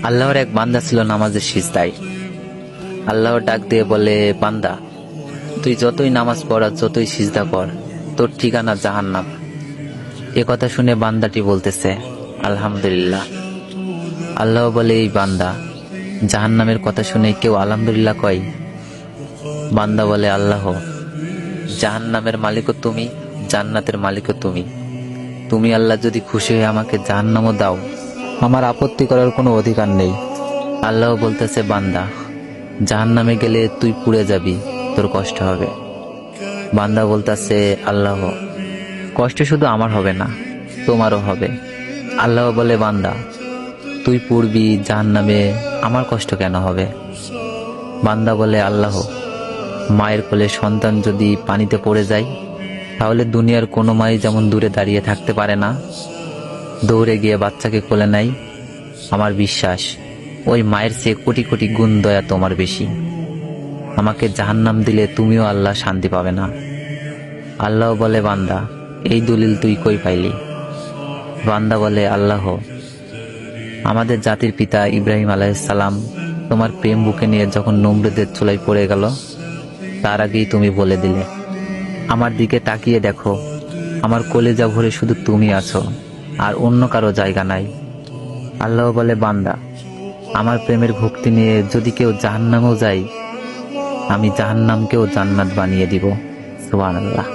আল্লাহর এক বান্দা ছিল নামাজের সিজদায়। আল্লাহর ডাক দিয়ে বলে, বান্দা তুই যতই নামাজ পড় আর যতই সিজদা কর, তোর ঠিকানা জাহান্নাম। এ কথা শুনে বান্দাটি বলতেছে, আলহামদুলিল্লাহ। আল্লাহ বলে, এই বান্দা, জাহান্নামের কথা শুনে কেউ আলহামদুলিল্লাহ কয়? বান্দা বলে, আল্লাহ, জাহান্নামের মালিকও তুমি, জান্নাতের মালিকও তুমি। তুমি আল্লাহ যদি খুশি হয়ে আমাকে জাহান্নামও দাও, আমার আপত্তি করার কোনো অধিকার নেই। আল্লাহ বলতেছে, বান্দা, জাহান্নামে গেলে তুই পুড়ে যাবি, তোর কষ্ট হবে। বান্দা বলতেছে, আল্লাহ, কষ্ট শুধু আমার হবে না, তোমারও হবে। আল্লাহ বলে, বান্দা তুই পুড়বি জাহান্নামে, আমার কষ্ট কেন হবে? বান্দা বলে, আল্লাহ, মায়ের কোলে সন্তান যদি পানিতে পড়ে যায়, তাহলে দুনিয়ার কোনো মাই যেমন দূরে দাঁড়িয়ে থাকতে পারে না, দৌড়ে গিয়ে বাচ্চাকে কোলে নেয়, আমার বিশ্বাস ওই মায়ের চেয়ে কোটি কোটি গুণ দয়া তোমার বেশি। আমাকে জাহান্নাম দিলে তুমিও আল্লাহ শান্তি পাবে না। আল্লাহ বলে, বান্দা এই দলিল তুই কই পাইলি? বান্দা বলে, আল্লাহ, আমাদের জাতির পিতা ইব্রাহিম আলাইহিস সালাম তোমার প্রেম বুকে নিয়ে যখন নমরুদের চুলায় পড়ে গেল, তার আগেই তুমি বলে দিলে, আমার দিকে তাকিয়ে দেখো, আমার কলিজা ভরে শুধু তুমি আছো, আর অন্য কারো জায়গা নাই। আল্লাহ বলে, বান্দা আমার প্রেমের ভক্তি নিয়ে যদি কেউ জাহান্নামেও যায়, আমি জাহান্নামকেও জান্নাত বানিয়ে দিব। সুবহানাল্লাহ।